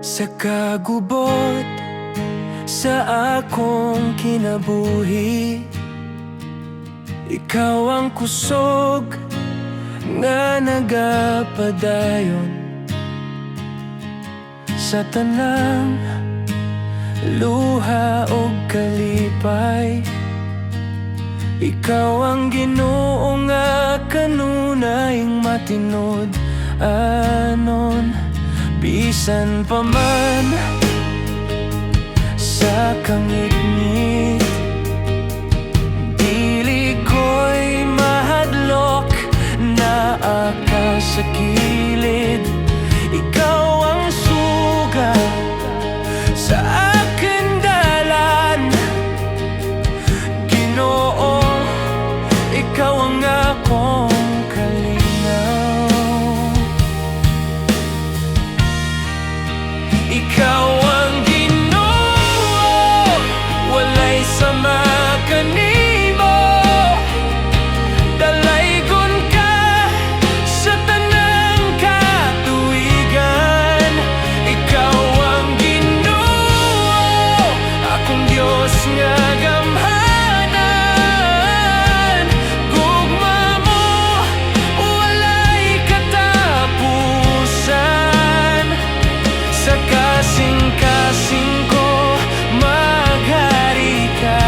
Sa kagubot sa akong kinabuhi, ikaw ang kusog nga nagapadayon sa tanang luha o kalipay. Ikaw ang Ginoo nga kanunayng matinod anon, bisan pa man sa kangit-ngit. Dili ko'y mahadlok na aka sa kilid. Ikaw ang suga sa akin dalan, Ginoo, ikaw ang akong kalinaw. Ikaw ang Ginoo, walay sama kanimo. Dalaygon ka sa tanang katuigan. Ikaw ang Ginoo, akong Diyos nga gamhanan. Gugma mo, walay katapusan. Sa kasing-kasing ko maghari ka.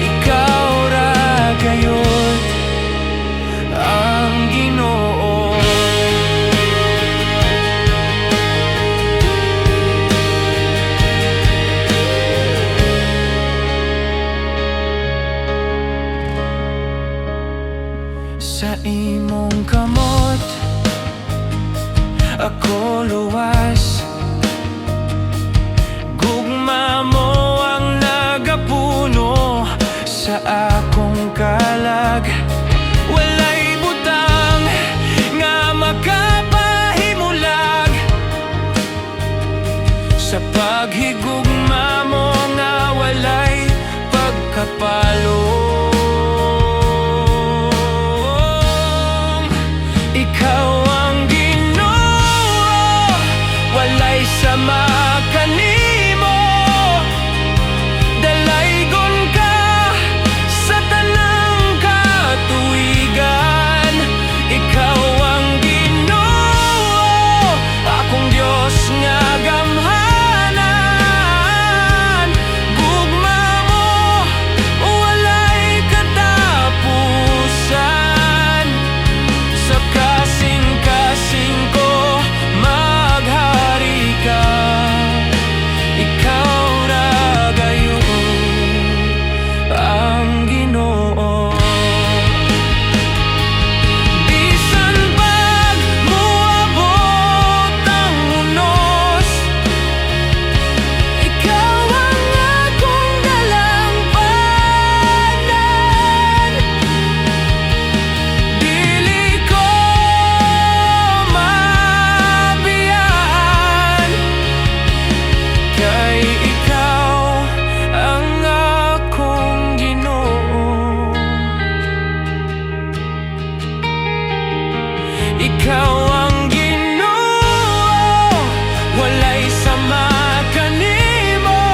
Ikaw ra gayud ang Ginoo. Sa imong kamot ako luwas, gugma mo ang nagapuno sa akong kalag. Walay butang nga makapahimulag sa paghigugma mo nga walay pagkapalo. Ikaw ang Ginoo, walay sama kanimo. Dalaygon ka sa tanang katuigan. Ikaw ang Ginoo, akong Diyos nga gamhanan. Gugma mo, walay katapusan. Sa kasing-kasing ko maghari ka. Ikaw ra gayud ang Ginoo. Bisan pag moabot ang unos, ikaw ang akong dalampanan. Dili ko mabiyaan, kay ikaw ang akong Ginoo. Ikaw ang Ginoo, walay sama kanimo.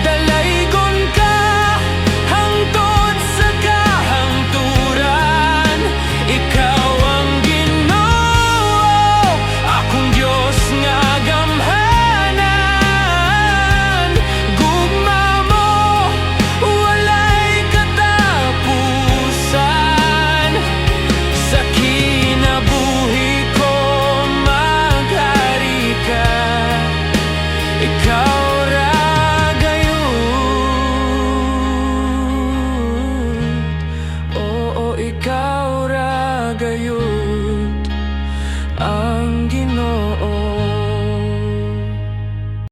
Dalaygon ka hangtod sa kahangturan. Ikaw ang Ginoo, akong Diyos nga gamhanan. Gugma mo, walay katapusan. Sa kinabuhi ko maghari ka. Ikaw ra gayud, oo, ikaw ra gayud.